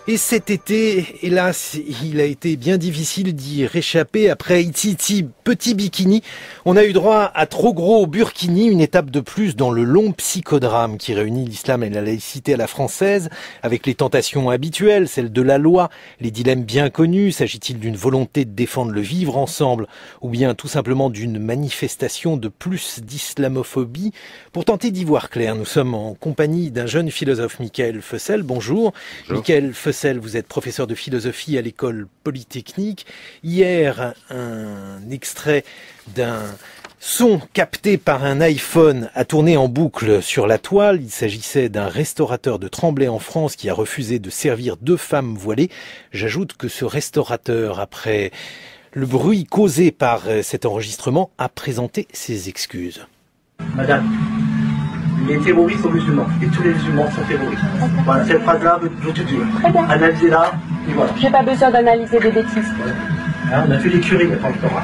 Et cet été, hélas, il a été bien difficile d'y réchapper. Après Iti petit bikini, on a eu droit à Trop gros burkini, une étape de plus dans le long psychodrame qui réunit l'islam et la laïcité à la française, avec les tentations habituelles, celles de la loi, les dilemmes bien connus. S'agit-il d'une volonté de défendre le vivre ensemble, ou bien tout simplement d'une manifestation de plus d'islamophobie? Pour tenter d'y voir clair, nous sommes en compagnie d'un jeune philosophe, Michael Fessel. Bonjour. Michael Fessel, vous êtes professeur de philosophie à l'école polytechnique. Hier, un extrait d'un son capté par un iPhone a tourné en boucle sur la toile. Il s'agissait d'un restaurateur de Tremblay en France qui a refusé de servir 2 femmes voilées. J'ajoute que ce restaurateur, après le bruit causé par cet enregistrement, a présenté ses excuses. Madame, les terroristes sont musulmans et tous les musulmans sont terroristes. Voilà, cette phrase-là veut tout dire. Très bien. Analysez-la et voilà. J'ai pas besoin d'analyser des bêtises. Voilà. Hein, on a fait les curés il n'y a pas longtemps.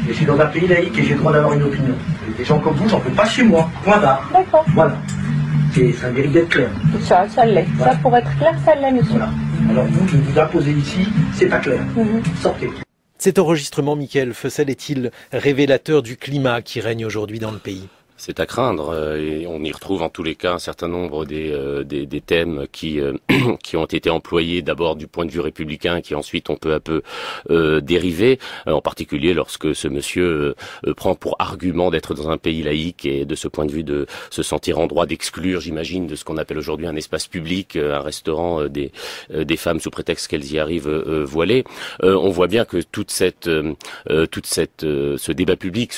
Et je suis dans un pays laïque et j'ai le droit d'avoir une opinion. Et des gens comme vous, j'en peux pas chez moi. Point barre. D'accord. Voilà. Ça mérite d'être clair. Ça l'est. Voilà. Ça, pour être clair, ça l'est, monsieur. Voilà. Alors vous, je vous imposez ici, c'est pas clair. Sortez. Cet enregistrement, Michael Fessel, est-il révélateur du climat qui règne aujourd'hui dans le pays ? C'est à craindre, et on y retrouve en tous les cas un certain nombre des thèmes qui ont été employés d'abord du point de vue républicain, qui ensuite ont peu à peu dérivé, en particulier lorsque ce monsieur prend pour argument d'être dans un pays laïque et de ce point de vue de se sentir en droit d'exclure, j'imagine, de ce qu'on appelle aujourd'hui un espace public, un restaurant des femmes sous prétexte qu'elles y arrivent voilées. On voit bien que ce débat public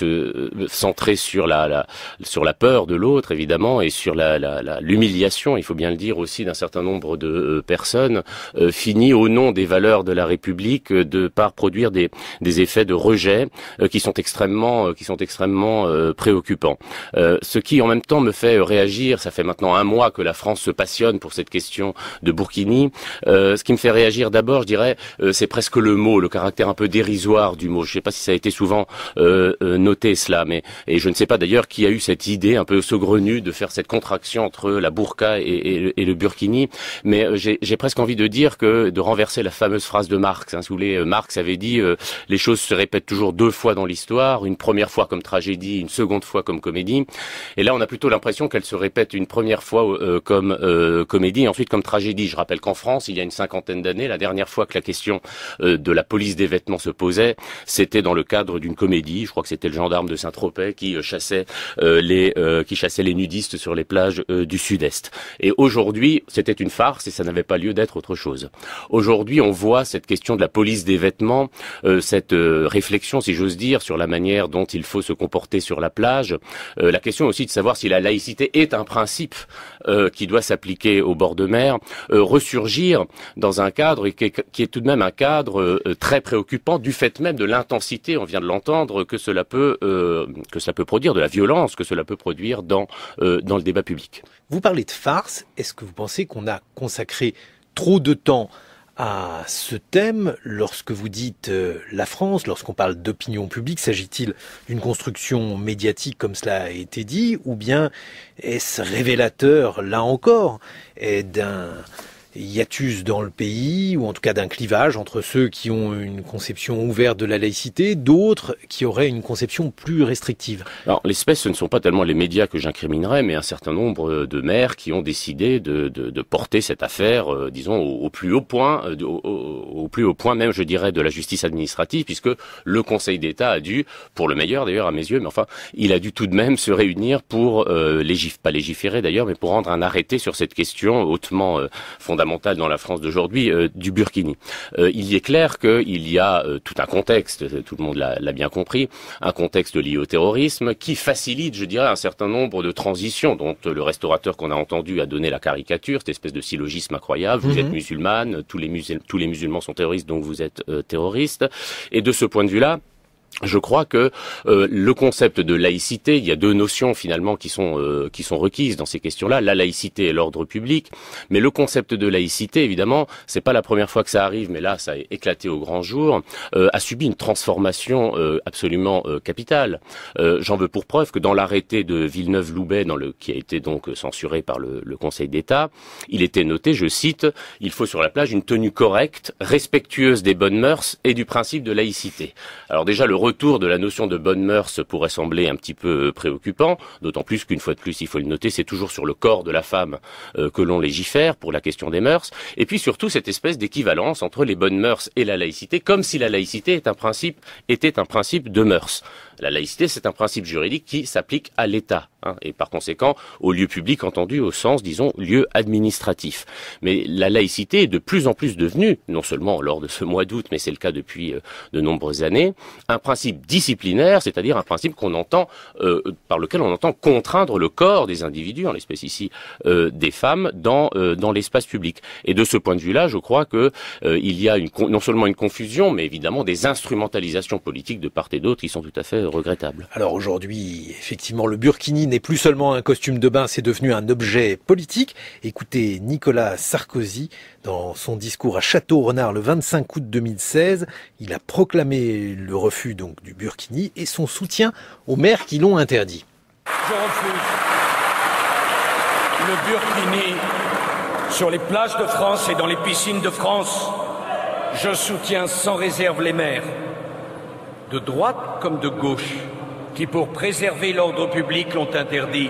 centré sur la peur de l'autre, évidemment, et sur l'humiliation, il faut bien le dire aussi, d'un certain nombre de personnes, finit au nom des valeurs de la République par produire des effets de rejet qui sont extrêmement préoccupants. Ce qui, en même temps, me fait réagir, ça fait maintenant 1 mois que la France se passionne pour cette question de Burkini. Ce qui me fait réagir d'abord, je dirais, c'est presque le mot, le caractère un peu dérisoire du mot. Je ne sais pas si ça a été souvent noté cela, et je ne sais pas d'ailleurs qui a eu cette idée un peu saugrenue de faire cette contraction entre la burqa et le burkini, mais j'ai presque envie de dire de renverser la fameuse phrase de Marx. Si vous voulez, Marx avait dit les choses se répètent toujours 2 fois dans l'histoire, une première fois comme tragédie, une seconde fois comme comédie, et là on a plutôt l'impression qu'elle se répète une première fois comme comédie et ensuite comme tragédie. Je rappelle qu'en France, il y a une 50aine d'années, la dernière fois que la question de la police des vêtements se posait, c'était dans le cadre d'une comédie. Je crois que c'était le gendarme de Saint-Tropez qui chassait les nudistes sur les plages du Sud-Est. Et aujourd'hui, c'était une farce et ça n'avait pas lieu d'être autre chose. Aujourd'hui, on voit cette question de la police des vêtements, cette réflexion, si j'ose dire, sur la manière dont il faut se comporter sur la plage. La question aussi de savoir si la laïcité est un principe qui doit s'appliquer au bord de mer, ressurgir dans un cadre qui est tout de même un cadre très préoccupant du fait même de l'intensité, on vient de l'entendre, que cela peut produire, de la violence que cela peut produire dans le débat public. Vous parlez de farce. Est-ce que vous pensez qu'on a consacré trop de temps à ce thème lorsque vous dites la France, lorsqu'on parle d'opinion publique? S'agit-il d'une construction médiatique comme cela a été dit, ou bien est-ce révélateur, là encore, d'un hiatus dans le pays, ou en tout cas d'un clivage entre ceux qui ont une conception ouverte de la laïcité, d'autres qui auraient une conception plus restrictive? Alors, l'espèce, ce ne sont pas tellement les médias que j'incriminerais, mais un certain nombre de maires qui ont décidé de porter cette affaire, disons, au plus haut point, au plus haut point même, je dirais, de la justice administrative, puisque le Conseil d'État a dû, pour le meilleur d'ailleurs à mes yeux, mais enfin, il a dû tout de même se réunir pour pas légiférer d'ailleurs, mais pour rendre un arrêté sur cette question hautement fondamentale dans la France d'aujourd'hui, du burkini. Il est clair qu'il y a tout un contexte, tout le monde l'a bien compris, un contexte lié au terrorisme qui facilite, je dirais, un certain nombre de transitions dont le restaurateur qu'on a entendu a donné la caricature, cette espèce de syllogisme incroyable. Vous êtes musulmane, tous les musulmans sont terroristes, donc vous êtes terroriste. Et de ce point de vue-là, Je crois que le concept de laïcité, il y a deux notions finalement qui sont requises dans ces questions-là, la laïcité et l'ordre public. Mais le concept de laïcité, évidemment, c'est pas la première fois que ça arrive, mais là ça a éclaté au grand jour, a subi une transformation absolument capitale. J'en veux pour preuve que dans l'arrêté de Villeneuve-Loubet, qui a été donc censuré par le Conseil d'État, il était noté, je cite, il faut sur la plage une tenue correcte, respectueuse des bonnes mœurs et du principe de laïcité. Alors déjà le retour de la notion de bonnes mœurs pourrait sembler un petit peu préoccupant, d'autant plus qu'une fois de plus, il faut le noter, c'est toujours sur le corps de la femme que l'on légifère pour la question des mœurs, et puis surtout cette espèce d'équivalence entre les bonnes mœurs et la laïcité, comme si la laïcité était un principe de mœurs. La laïcité, c'est un principe juridique qui s'applique à l'État, et par conséquent au lieu public entendu au sens, disons, lieu administratif. Mais la laïcité est de plus en plus devenue, non seulement lors de ce mois d'août, mais c'est le cas depuis de nombreuses années, un principe disciplinaire, c'est-à-dire un principe par lequel on entend contraindre le corps des individus, en l'espèce ici des femmes, dans l'espace public. Et de ce point de vue-là, je crois que il y a non seulement une confusion, mais évidemment des instrumentalisations politiques de part et d'autre qui sont tout à fait regrettable. Alors aujourd'hui, effectivement, le burkini n'est plus seulement un costume de bain, c'est devenu un objet politique. Écoutez Nicolas Sarkozy dans son discours à Château-Renard le 25 août 2016. Il a proclamé le refus donc du burkini et son soutien aux maires qui l'ont interdit. Je refuse le burkini sur les plages de France et dans les piscines de France. Je soutiens sans réserve les maires, de droite comme de gauche, qui pour préserver l'ordre public l'ont interdit.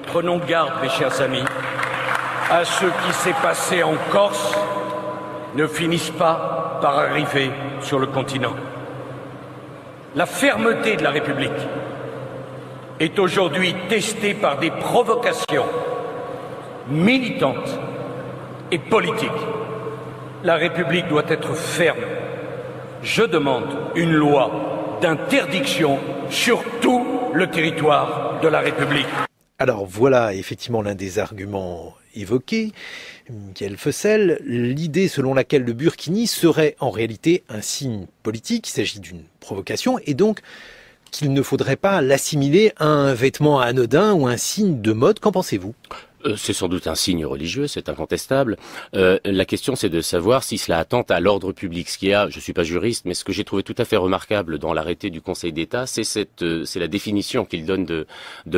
Prenons garde, mes chers amis, à ce qui s'est passé en Corse ne finisse pas par arriver sur le continent. La fermeté de la République est aujourd'hui testée par des provocations militantes et politiques. La République doit être ferme. Je demande une loi d'interdiction sur tout le territoire de la République. Alors voilà effectivement l'un des arguments évoqués, Mickaël Fessel, l'idée selon laquelle le burkini serait en réalité un signe politique, il s'agit d'une provocation, et donc qu'il ne faudrait pas l'assimiler à un vêtement anodin ou un signe de mode. Qu'en pensez-vous ? C'est sans doute un signe religieux, c'est incontestable. La question, c'est de savoir si cela attente à l'ordre public. Ce qu'il y a, je suis pas juriste, mais ce que j'ai trouvé tout à fait remarquable dans l'arrêté du Conseil d'État, c'est la définition qu'il donne de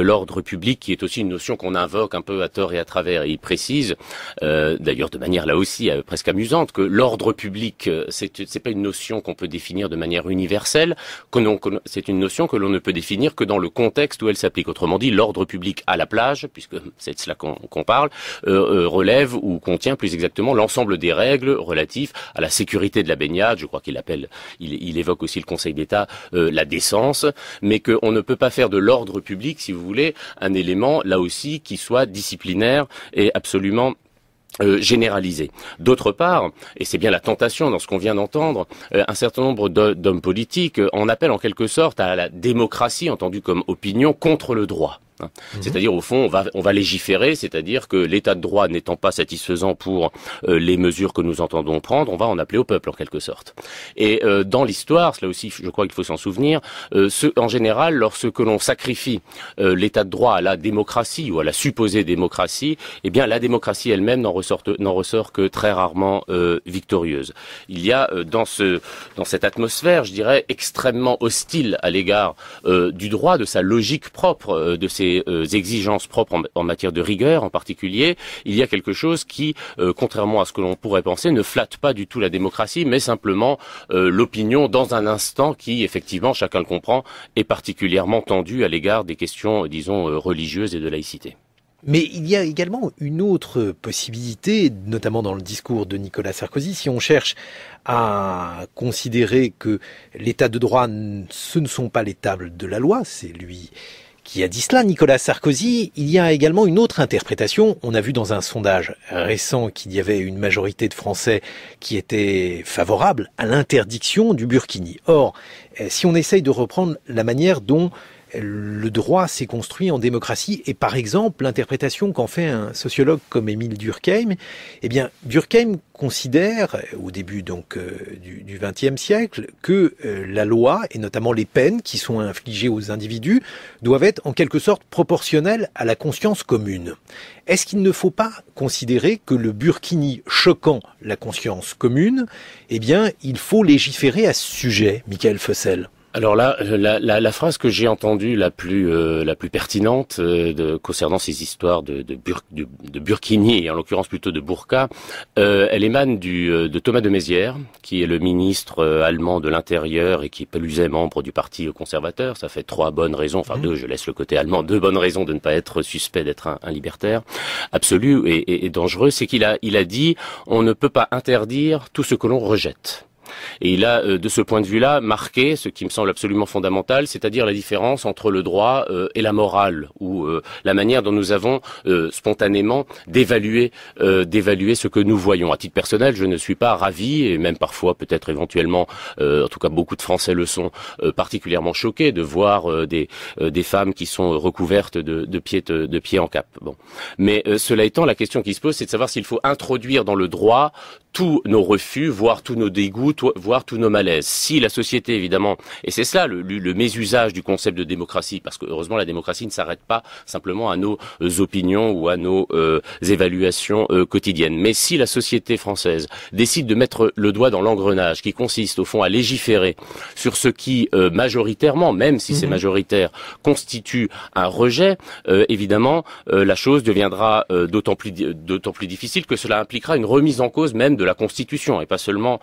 l'ordre public, qui est aussi une notion qu'on invoque un peu à tort et à travers. Et il précise, d'ailleurs de manière là aussi presque amusante, que l'ordre public, c'est pas une notion qu'on peut définir de manière universelle, c'est une notion que l'on ne peut définir que dans le contexte où elle s'applique. Autrement dit, l'ordre public à la plage, puisque c'est de cela qu'on parle, relève ou contient plus exactement l'ensemble des règles relatives à la sécurité de la baignade. Je crois il évoque aussi le Conseil d'État la décence, mais qu'on ne peut pas faire de l'ordre public, si vous voulez, un élément là aussi qui soit disciplinaire et absolument généralisé. D'autre part, et c'est bien la tentation dans ce qu'on vient d'entendre, un certain nombre d'hommes politiques en appellent en quelque sorte à la démocratie entendue comme opinion contre le droit. C'est-à-dire, au fond, on va légiférer, c'est-à-dire que l'état de droit n'étant pas satisfaisant pour les mesures que nous entendons prendre, on va en appeler au peuple, en quelque sorte. Et dans l'histoire, cela aussi, je crois qu'il faut s'en souvenir, en général, lorsque l'on sacrifie l'état de droit à la démocratie ou à la supposée démocratie, eh bien, la démocratie elle-même n'en ressort que très rarement victorieuse. Il y a dans cette atmosphère, je dirais, extrêmement hostile à l'égard du droit, de sa logique propre, de ses exigences propres en matière de rigueur en particulier, il y a quelque chose qui, contrairement à ce que l'on pourrait penser, ne flatte pas du tout la démocratie, mais simplement l'opinion dans un instant qui, effectivement, chacun le comprend, est particulièrement tendu à l'égard des questions, disons, religieuses et de laïcité. Mais il y a également une autre possibilité, notamment dans le discours de Nicolas Sarkozy, si on cherche à considérer que l'état de droit, ce ne sont pas les tables de la loi, c'est lui qui a dit cela, Nicolas Sarkozy. Il y a également une autre interprétation. On a vu dans un sondage récent qu'il y avait une majorité de Français qui étaient favorables à l'interdiction du burkini. Or, si on essaye de reprendre la manière dont le droit s'est construit en démocratie. Et par exemple, l'interprétation qu'en fait un sociologue comme Émile Durkheim, eh bien, Durkheim considère, au début donc du XXe siècle, que la loi, et notamment les peines qui sont infligées aux individus, doivent être en quelque sorte proportionnelles à la conscience commune. Est-ce qu'il ne faut pas considérer que le burkini choquant la conscience commune, eh bien, il faut légiférer à ce sujet, Michael Fossel? Alors là, la phrase que j'ai entendue la plus pertinente concernant ces histoires de burkini, et en l'occurrence plutôt de burqa, elle émane de Thomas de Maizière, qui est le ministre allemand de l'Intérieur et qui est plus membre du Parti conservateur. Ça fait 3 bonnes raisons, enfin 2, je laisse le côté allemand, 2 bonnes raisons de ne pas être suspect d'être un libertaire absolu et dangereux. C'est qu'il a dit on ne peut pas interdire tout ce que l'on rejette. Et il a, de ce point de vue-là, marqué ce qui me semble absolument fondamental, c'est-à-dire la différence entre le droit et la morale, ou la manière dont nous avons spontanément d'évaluer ce que nous voyons. À titre personnel, je ne suis pas ravi, et même parfois, peut-être éventuellement, en tout cas beaucoup de Français le sont, particulièrement choqués de voir des femmes qui sont recouvertes de pieds en cap. Bon. Mais cela étant, la question qui se pose, c'est de savoir s'il faut introduire dans le droit tous nos refus, voire tous nos dégoûts, voire tous nos malaises. Si la société, évidemment, et c'est cela le mésusage du concept de démocratie, parce que heureusement la démocratie ne s'arrête pas simplement à nos opinions ou à nos évaluations quotidiennes. Mais si la société française décide de mettre le doigt dans l'engrenage, qui consiste au fond à légiférer sur ce qui majoritairement, même si c'est majoritaire, constitue un rejet, évidemment, la chose deviendra d'autant plus difficile que cela impliquera une remise en cause même de la Constitution et pas seulement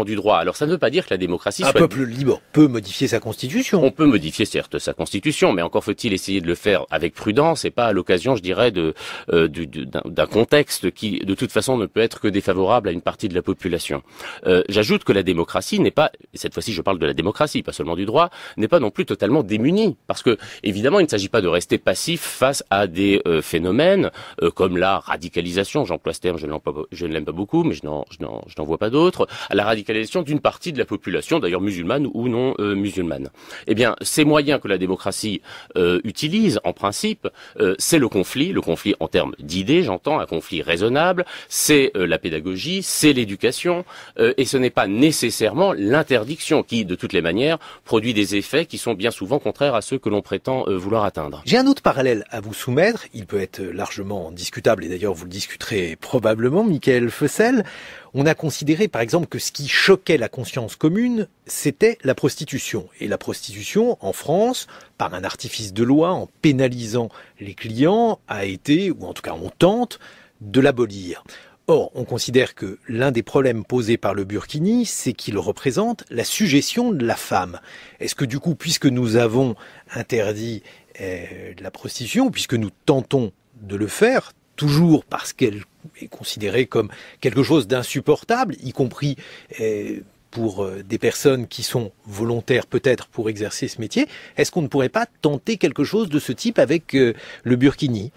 du droit. Alors ça ne veut pas dire que la démocratie Un peuple libre peut modifier sa Constitution. On peut modifier certes sa Constitution, mais encore faut-il essayer de le faire avec prudence et pas à l'occasion, je dirais, d'un contexte qui, de toute façon, ne peut être que défavorable à une partie de la population. J'ajoute que la démocratie n'est pas, et cette fois-ci je parle de la démocratie, pas seulement du droit, n'est pas non plus totalement démunie. Parce que, évidemment, il ne s'agit pas de rester passif face à des phénomènes comme la radicalisation, j'emploie ce terme, je ne l'aime pas beaucoup, mais je n'en vois pas d'autres, à la radicalisation d'une partie de la population, d'ailleurs musulmane ou non musulmane. Eh bien, ces moyens que la démocratie utilise, en principe, c'est le conflit en termes d'idées, j'entends, un conflit raisonnable, c'est la pédagogie, c'est l'éducation, et ce n'est pas nécessairement l'interdiction qui, de toutes les manières, produit des effets qui sont bien souvent contraires à ceux que l'on prétend vouloir atteindre. J'ai un autre parallèle à vous soumettre, il peut être largement discutable, et d'ailleurs vous le discuterez probablement, Michael Fossel. On a considéré, par exemple, que ce qui choquait la conscience commune, c'était la prostitution. Et la prostitution, en France, par un artifice de loi, en pénalisant les clients, a été, ou en tout cas on tente, de l'abolir. Or, on considère que l'un des problèmes posés par le burkini, c'est qu'il représente la sujétion de la femme. Est-ce que du coup, puisque nous avons interdit la prostitution, puisque nous tentons de le faire, toujours parce qu'elle est considérée comme quelque chose d'insupportable, y compris pour des personnes qui sont volontaires peut-être pour exercer ce métier, est-ce qu'on ne pourrait pas tenter quelque chose de ce type avec le burkini ?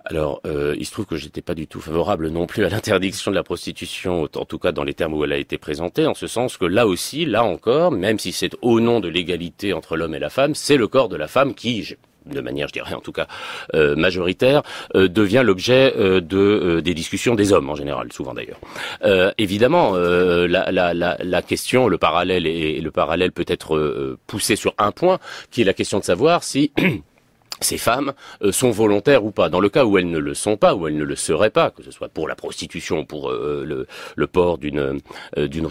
Alors, il se trouve que j'étais pas du tout favorable non plus à l'interdiction de la prostitution, en tout cas dans les termes où elle a été présentée, en ce sens que là aussi, là encore, même si c'est au nom de l'égalité entre l'homme et la femme, c'est le corps de la femme qui, de manière, je dirais en tout cas majoritaire, devient l'objet des discussions des hommes en général, souvent d'ailleurs. Évidemment, la question, le parallèle peut être poussé sur un point, qui est la question de savoir si ces femmes sont volontaires ou pas. Dans le cas où elles ne le sont pas, où elles ne le seraient pas, que ce soit pour la prostitution, pour le port d'une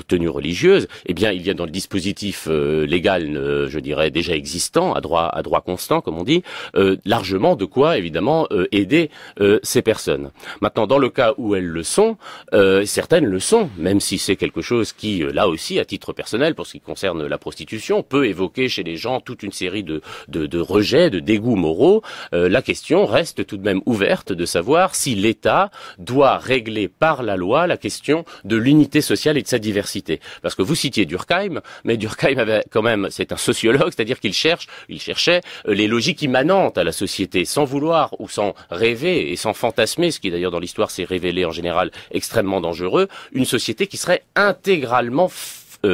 tenue religieuse, eh bien, il y a dans le dispositif légal, je dirais déjà existant, à droit constant, comme on dit, largement de quoi, évidemment, aider ces personnes. Maintenant, dans le cas où elles le sont, certaines le sont, même si c'est quelque chose qui, là aussi, à titre personnel, pour ce qui concerne la prostitution, peut évoquer chez les gens toute une série de rejets, de dégoûts moraux. La question reste tout de même ouverte de savoir si l'État doit régler par la loi la question de l'unité sociale et de sa diversité. Parce que vous citiez Durkheim, mais Durkheim avait quand même, c'est un sociologue, c'est-à-dire qu'il cherchait les logiques immanentes à la société, sans vouloir ou sans rêver et sans fantasmer, ce qui d'ailleurs dans l'histoire s'est révélé en général extrêmement dangereux, une société qui serait intégralement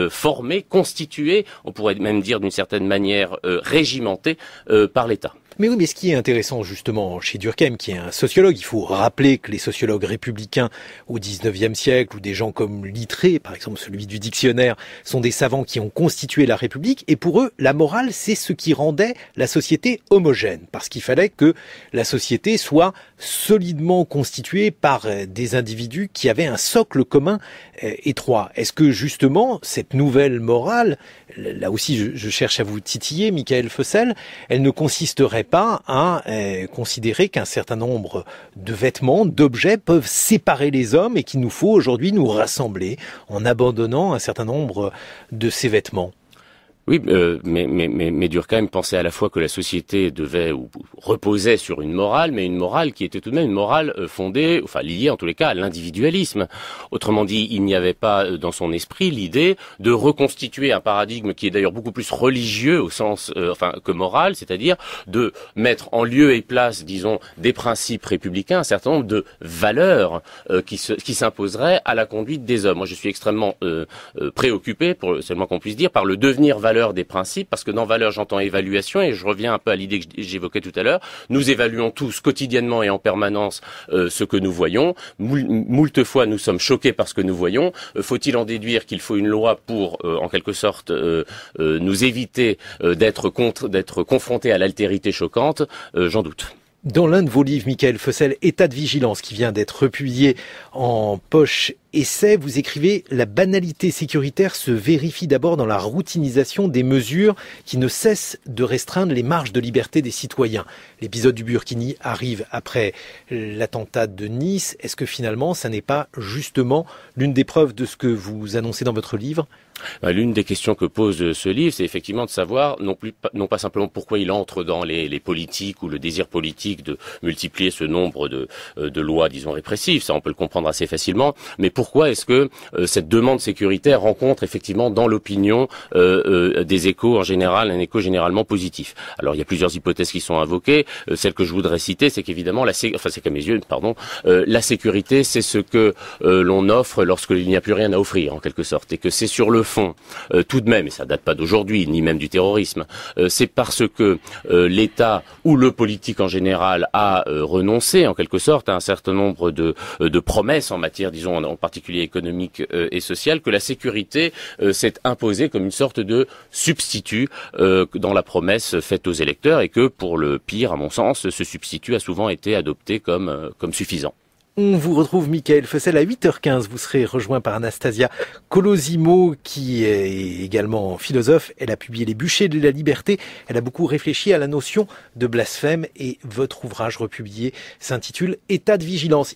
formés, constitués, on pourrait même dire d'une certaine manière régimentés par l'État. Mais oui, mais ce qui est intéressant justement chez Durkheim, qui est un sociologue, il faut rappeler que les sociologues républicains au XIXe siècle, ou des gens comme Littré, par exemple celui du dictionnaire, sont des savants qui ont constitué la République, et pour eux, la morale, c'est ce qui rendait la société homogène, parce qu'il fallait que la société soit solidement constituée par des individus qui avaient un socle commun étroit. Est-ce que justement, cette nouvelle morale, là aussi je cherche à vous titiller, Michael Fossel, elle ne consisterait pas à considérer qu'un certain nombre de vêtements, d'objets peuvent séparer les hommes et qu'il nous faut aujourd'hui nous rassembler en abandonnant un certain nombre de ces vêtements? Oui, mais Durkheim pensait à la fois que la société devait ou reposait sur une morale, mais une morale qui était tout de même une morale fondée, enfin liée en tous les cas à l'individualisme. Autrement dit, il n'y avait pas dans son esprit l'idée de reconstituer un paradigme qui est d'ailleurs beaucoup plus religieux au sens, que moral, c'est-à-dire de mettre en lieu et place, disons, des principes républicains, un certain nombre de valeurs qui s'imposeraient à la conduite des hommes. Moi, je suis extrêmement préoccupé, c'est le moins qu'on puisse dire, par le devenir valeur des principes, parce que dans valeur j'entends évaluation, et je reviens un peu à l'idée que j'évoquais tout à l'heure. Nous évaluons tous quotidiennement et en permanence ce que nous voyons. Moult fois nous sommes choqués par ce que nous voyons. Faut-il en déduire qu'il faut une loi pour en quelque sorte nous éviter d'être confrontés à l'altérité choquante? J'en doute. Dans l'un de vos livres, Michael Fossel, État de vigilance, qui vient d'être publié en poche essai, vous écrivez « La banalité sécuritaire se vérifie d'abord dans la routinisation des mesures qui ne cessent de restreindre les marges de liberté des citoyens ». L'épisode du Burkini arrive après l'attentat de Nice. Est-ce que finalement, ça n'est pas justement l'une des preuves de ce que vous annoncez dans votre livre ? L'une des questions que pose ce livre, c'est effectivement de savoir non pas simplement pourquoi il entre dans les politiques ou le désir politique de multiplier ce nombre de lois, disons, répressives, ça on peut le comprendre assez facilement, mais pourquoi est-ce que cette demande sécuritaire rencontre effectivement dans l'opinion des échos en général, un écho généralement positif. Alors il y a plusieurs hypothèses qui sont invoquées. Celle que je voudrais citer, c'est qu'évidemment, c'est qu'à mes yeux, la sécurité, c'est ce que l'on offre lorsqu'il n'y a plus rien à offrir, en quelque sorte, et que c'est sur le fond, tout de même, et ça date pas d'aujourd'hui, ni même du terrorisme, c'est parce que l'État ou le politique en général a renoncé, en quelque sorte, à un certain nombre de promesses en matière, disons, en particulier économique et sociale, que la sécurité s'est imposée comme une sorte de substitut dans la promesse faite aux électeurs, et que, pour le pire, à mon sens, ce substitut a souvent été adopté comme suffisant. On vous retrouve, Michael Fossel, à 8h15. Vous serez rejoint par Anastasia Colosimo, qui est également philosophe. Elle a publié Les bûchers de la liberté. Elle a beaucoup réfléchi à la notion de blasphème, et votre ouvrage republié s'intitule État de vigilance.